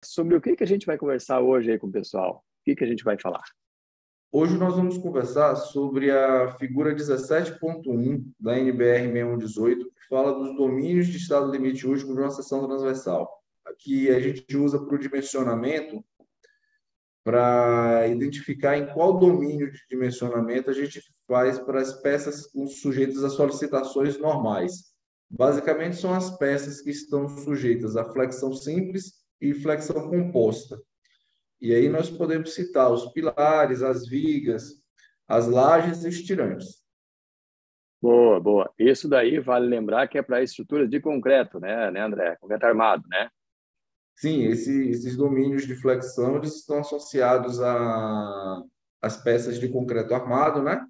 Sobre o que a gente vai conversar hoje aí com o pessoal? O que a gente vai falar? Hoje nós vamos conversar sobre a figura 17.1 da NBR 6118, que fala dos domínios de estado limite último de uma seção transversal. Aqui a gente usa para o dimensionamento para identificar em qual domínio de dimensionamento a gente faz para as peças sujeitas a solicitações normais. Basicamente, são as peças que estão sujeitas à flexão simples e flexão composta. E aí nós podemos citar os pilares, as vigas, as lajes e os tirantes. Boa, boa. Isso daí vale lembrar que é para estruturas de concreto, né, André? Concreto armado, né? Sim, esses domínios de flexão eles estão associados às peças de concreto armado, né?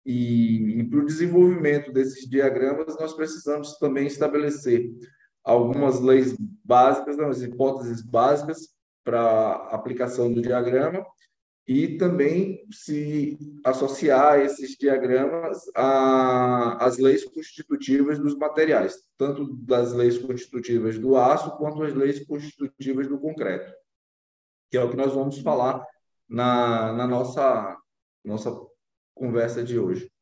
E para o desenvolvimento desses diagramas, nós precisamos também estabelecer algumas leis básicas, não, as hipóteses básicas para a aplicação do diagrama e também se associar esses diagramas às leis constitutivas dos materiais, tanto das leis constitutivas do aço quanto as leis constitutivas do concreto, que é o que nós vamos falar na nossa conversa de hoje.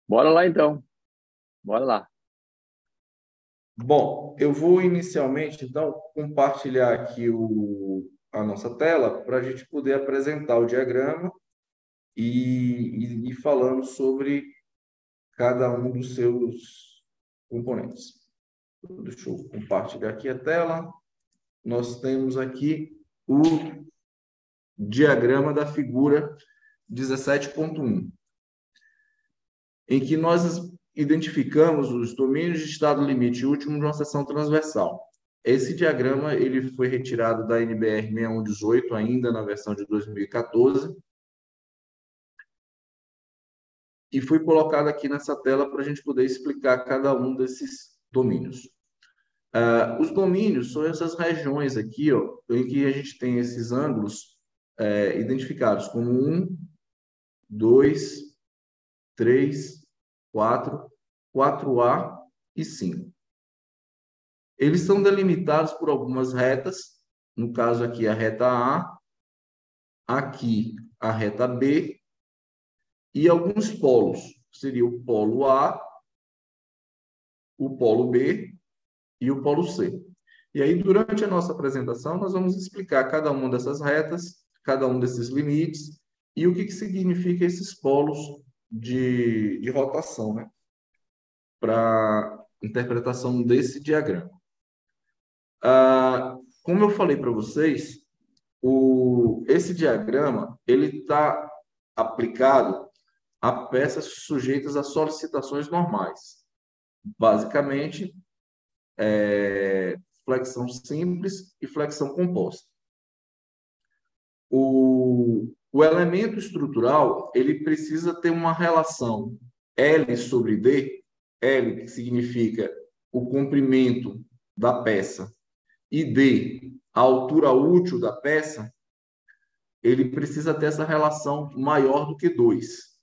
Bora lá, então. Bora lá. Bom, eu vou inicialmente, então, compartilhar aqui a nossa tela para a gente poder apresentar o diagrama e ir falando sobre cada um dos seus componentes. Deixa eu compartilhar aqui a tela. Nós temos aqui o diagrama da figura 17.1, em que nós identificamos os domínios de estado limite último de uma seção transversal. Esse diagrama ele foi retirado da NBR 6118, ainda na versão de 2014, e foi colocado aqui nessa tela para a gente poder explicar cada um desses domínios. Os domínios são essas regiões aqui, ó, em que a gente tem esses ângulos identificados como 1, 2, 3, 4, 4A e 5. Eles são delimitados por algumas retas, no caso aqui a reta A, aqui a reta B, e alguns polos, seria o polo A, o polo B e o polo C. E aí, durante a nossa apresentação, nós vamos explicar cada uma dessas retas, cada um desses limites e o que significa esses polos de rotação, né? Para interpretação desse diagrama. Como eu falei para vocês, esse diagrama ele está aplicado a peças sujeitas a solicitações normais. Basicamente, flexão simples e flexão composta. O elemento estrutural ele precisa ter uma relação L sobre D, L que significa o comprimento da peça, e D, a altura útil da peça, ele precisa ter essa relação maior do que 2.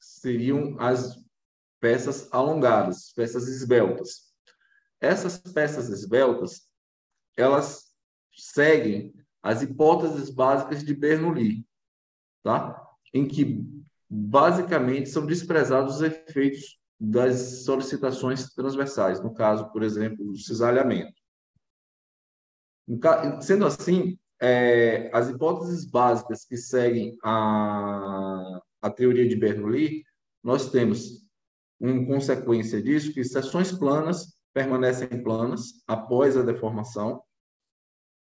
Seriam as peças alongadas, peças esbeltas. Essas peças esbeltas, elas seguem as hipóteses básicas de Bernoulli, tá? Em que basicamente são desprezados os efeitos das solicitações transversais, no caso, por exemplo, do cisalhamento. Sendo assim, as hipóteses básicas que seguem a teoria de Bernoulli, nós temos, em consequência disso, que seções planas permanecem planas após a deformação,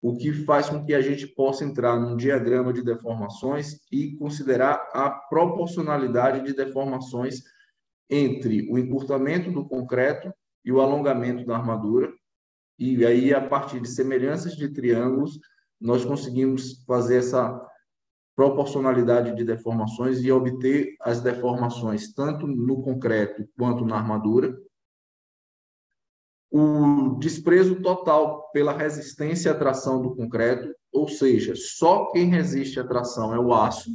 o que faz com que a gente possa entrar num diagrama de deformações e considerar a proporcionalidade de deformações entre o encurtamento do concreto e o alongamento da armadura. E aí, a partir de semelhanças de triângulos, nós conseguimos fazer essa proporcionalidade de deformações e obter as deformações tanto no concreto quanto na armadura. O desprezo total pela resistência à tração do concreto, ou seja, só quem resiste à tração é o aço.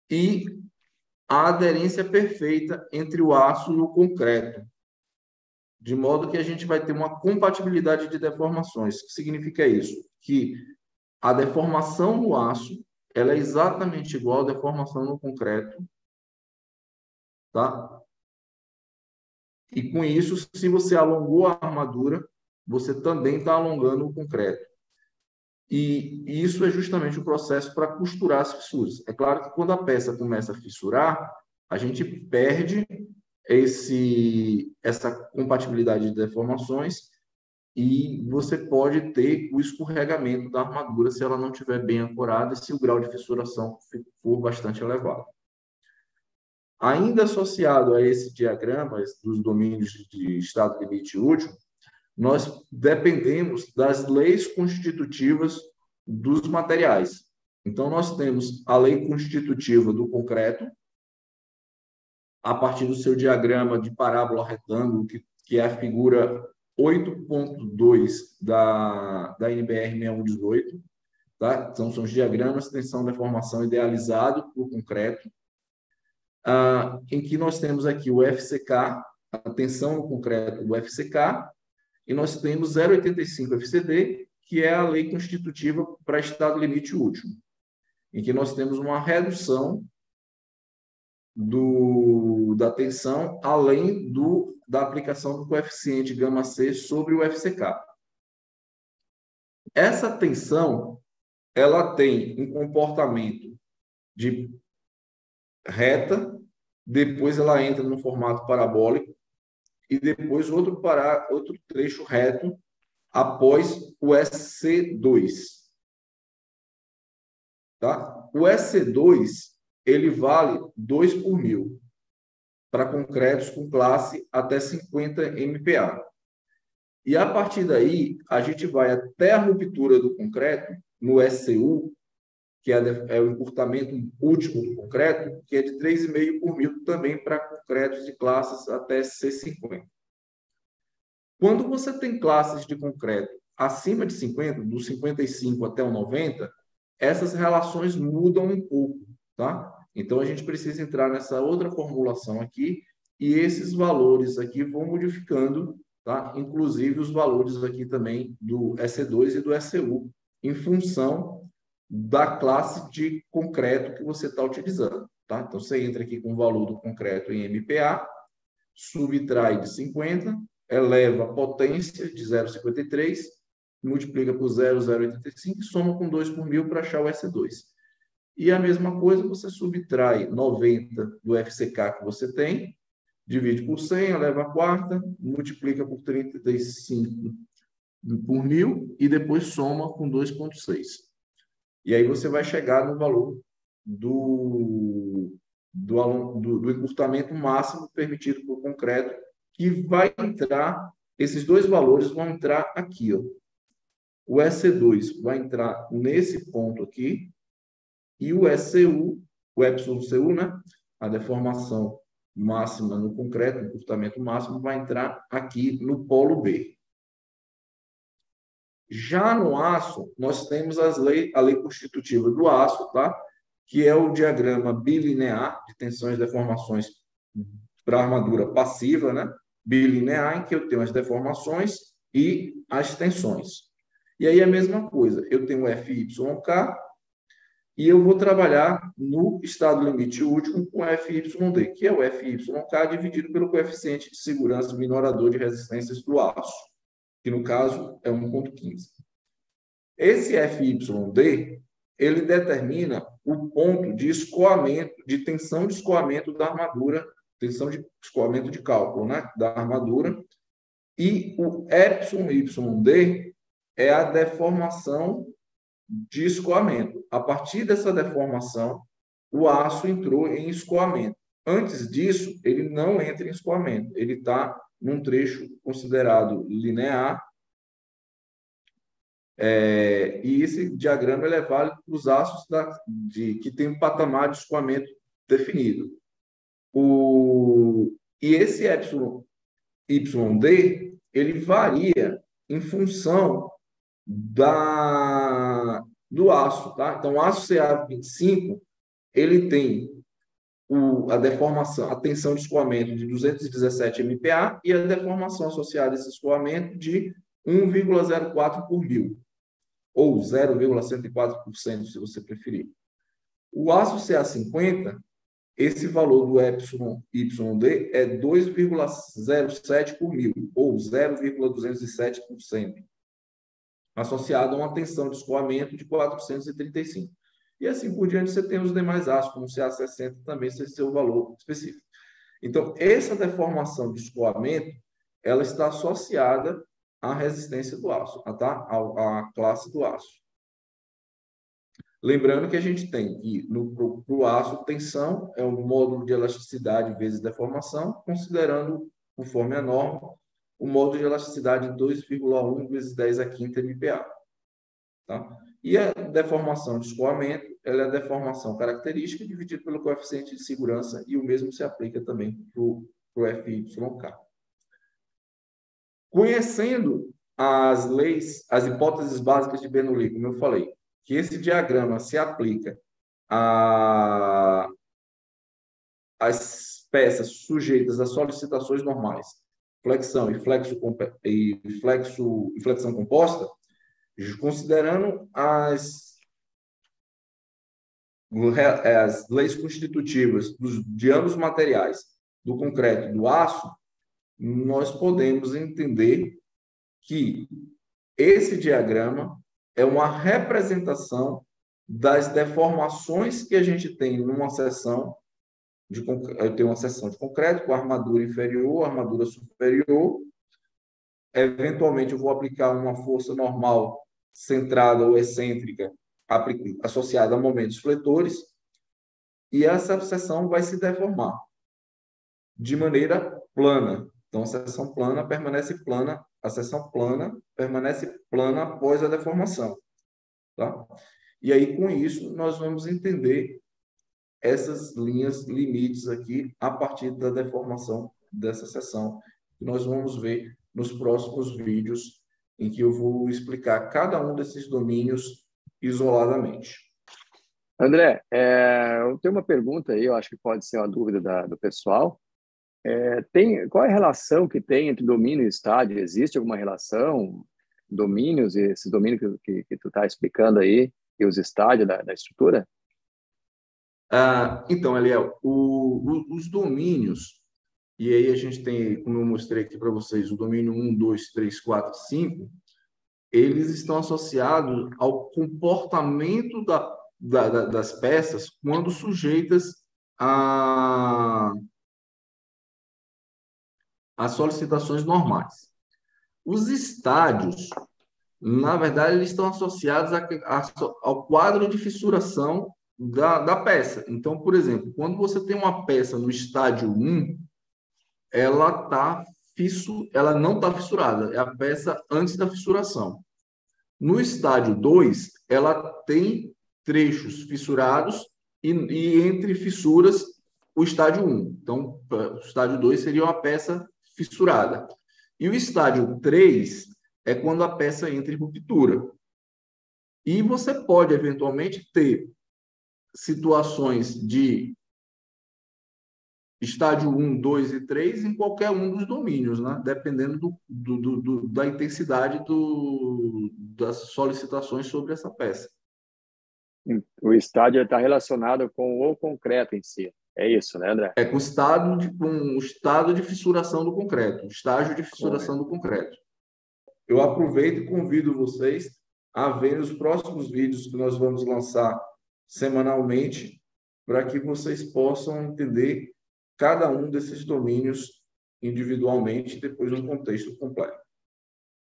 E a aderência perfeita entre o aço e o concreto. de modo que a gente vai ter uma compatibilidade de deformações. O que significa isso? Que a deformação no aço ela é exatamente igual à deformação no concreto, tá? E com isso, se você alongou a armadura, você também está alongando o concreto. E isso é justamente o processo para costurar as fissuras. É claro que quando a peça começa a fissurar, a gente perde essa compatibilidade de deformações e você pode ter o escorregamento da armadura se ela não estiver bem ancorada e se o grau de fissuração for bastante elevado. Ainda associado a esse diagrama dos domínios de estado limite útil, nós dependemos das leis constitutivas dos materiais. Então, nós temos a lei constitutiva do concreto, a partir do seu diagrama de parábola retângulo, que é a figura 8.2 da NBR 6118, tá? Então, são os diagramas de tensão, deformação idealizado por concreto, em que nós temos aqui o FCK, a tensão no concreto do FCK, e nós temos 0,85 FCD, que é a lei constitutiva para estado limite útil, em que nós temos uma redução da tensão além da aplicação do coeficiente γc sobre o FCK. Essa tensão ela tem um comportamento de reta, depois ela entra no formato parabólico e depois outro trecho reto após o SC2. Tá? O SC2 ele vale 2 por mil para concretos com classe até 50 MPa. E a partir daí, a gente vai até a ruptura do concreto, no SCU, que é o encurtamento último do concreto, que é de 3,5 por mil também para concretos de classes até C50. Quando você tem classes de concreto acima de 50, do 55 até o 90, essas relações mudam um pouco, tá? Então, a gente precisa entrar nessa outra formulação aqui e esses valores aqui vão modificando, tá? Inclusive os valores aqui também do SC2 e do SCU, em função da classe de concreto que você está utilizando, tá? Então, você entra aqui com o valor do concreto em MPa, subtrai de 50, eleva a potência de 0,53, multiplica por 0,085 e soma com 2 por mil para achar o S2. E a mesma coisa, você subtrai 90 do FCK que você tem, divide por 100, eleva a quarta, multiplica por 35 por mil e depois soma com 2,6. E aí você vai chegar no valor do encurtamento máximo permitido por concreto, que vai entrar, esses dois valores vão entrar aqui, ó. O SC2 vai entrar nesse ponto aqui, e o SCU, o EPSILON-CU, né? A deformação máxima no concreto, o encurtamento máximo, vai entrar aqui no polo B. Já no aço, nós temos a lei constitutiva do aço, tá? Que é o diagrama bilinear de tensões e deformações para armadura passiva, né? Bilinear, em que eu tenho as deformações e as tensões. E aí a mesma coisa, eu tenho o FYK e eu vou trabalhar no estado limite último com FYD, que é o FYK dividido pelo coeficiente de segurança minorador de resistências do aço, que no caso é 1,15. Esse FYD, ele determina o ponto de escoamento, de tensão de escoamento da armadura, tensão de escoamento de cálculo, né, da armadura, e o EYD é a deformação de escoamento. A partir dessa deformação, o aço entrou em escoamento. Antes disso, ele não entra em escoamento. Ele está num trecho considerado linear. E esse diagrama ele é válido para os aços que tem um patamar de escoamento definido. E esse YD, ele varia em função do aço, tá? Então, o aço CA25, ele tem a deformação, a tensão de escoamento de 217 MPa e a deformação associada a esse escoamento de 1,04 por mil, ou 0,104%, se você preferir. O aço CA50, esse valor do YD é 2,07 por mil, ou 0,207%, associado a uma tensão de escoamento de 435. E assim por diante, você tem os demais aços, como o CA60 também, sem seu valor específico. Então, essa deformação de escoamento, ela está associada à resistência do aço, tá? À classe do aço. Lembrando que a gente tem que, para o aço, tensão é o módulo de elasticidade vezes deformação, considerando, conforme a norma, o módulo de elasticidade 2,1 vezes 10 a quinta MPa. Tá? E a deformação de escoamento, ela é a deformação característica dividida pelo coeficiente de segurança, e o mesmo se aplica também para o FYK. Conhecendo as leis, as hipóteses básicas de Bernoulli, como eu falei, que esse diagrama se aplica às peças sujeitas a solicitações normais, flexão e flexão composta, considerando as leis constitutivas de ambos os materiais, do concreto e do aço, nós podemos entender que esse diagrama é uma representação das deformações que a gente tem numa seção eu tenho uma seção de concreto com armadura inferior, armadura superior. Eventualmente, eu vou aplicar uma força normal centrada ou excêntrica associada a momentos fletores, e essa seção vai se deformar de maneira plana. Então, a seção plana permanece plana, a seção plana permanece plana após a deformação. Tá? E aí, com isso, nós vamos entender essas linhas limites aqui a partir da deformação dessa seção, que nós vamos ver nos próximos vídeos, em que eu vou explicar cada um desses domínios isoladamente. André, eu tenho uma pergunta aí, eu acho que pode ser uma dúvida do pessoal. Qual é a relação que tem entre domínio e estádio? Existe alguma relação? Domínios, esse domínio que tu está explicando aí, e os estádios da estrutura? Então, Eliel, os domínios, e aí a gente tem, como eu mostrei aqui para vocês, o domínio 1, 2, 3, 4, 5, eles estão associados ao comportamento das peças quando sujeitas a solicitações normais. Os estádios, na verdade, eles estão associados ao quadro de fissuração da peça. Então, por exemplo, quando você tem uma peça no estádio 1, ela não está fissurada, é a peça antes da fissuração. No estádio 2, ela tem trechos fissurados e entre fissuras o estádio 1. Então, o estádio 2 seria uma peça fissurada. E o estádio 3 é quando a peça entra em ruptura. E você pode, eventualmente, ter situações de estádio 1, 2 e 3 em qualquer um dos domínios, né? Dependendo da intensidade das solicitações sobre essa peça. O estádio está relacionado com o concreto em si. É isso, né, André? É com o estado de fissuração do concreto, estágio de fissuração do concreto. Eu aproveito e convido vocês a ver os próximos vídeos que nós vamos lançar semanalmente, para que vocês possam entender cada um desses domínios individualmente, depois no contexto completo.